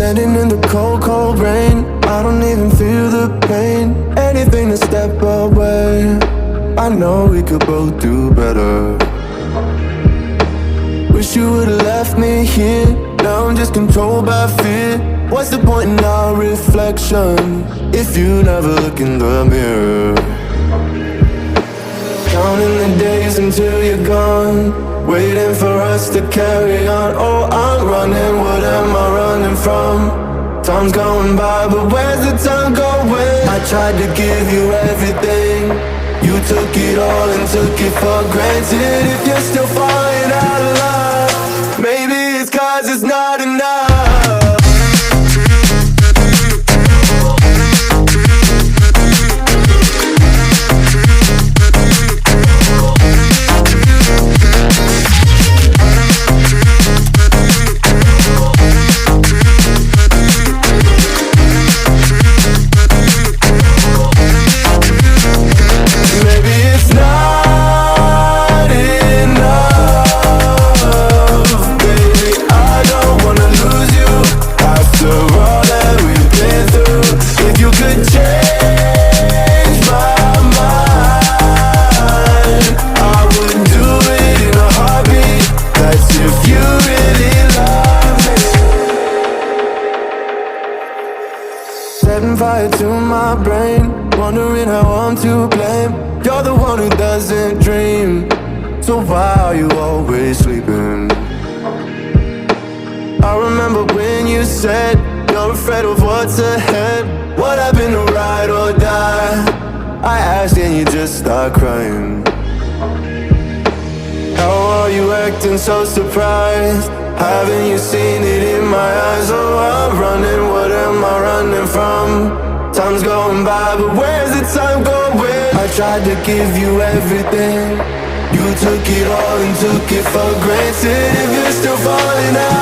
Standing in the cold, cold rain, I don't even feel the pain. Anything to step away, I know we could both do better. Wish you would've left me here. Now I'm just controlled by fear. What's the point in our reflection if you never look in the mirror? Counting the days until you're gone, waiting for us to carry on. Oh, I'm running, what am I running from? Time's going by, but where's the time going? I tried to give you everything, you took it all and took it for granted. If you're still falling out of love, maybe it's 'cause it's not enough. Setting fire to my brain, wondering how I'm to blame. You're the one who doesn't dream, so why are you always sleeping? I remember when you said you're afraid of what's ahead. What happened to ride or die? I asked and you just start crying. How are you acting so surprised? Haven't you seen it in my eyes? Oh, I'm running, what am I running from? Time's going by, but where's the time going? I tried to give you everything, you took it all and took it for granted. If you're still falling out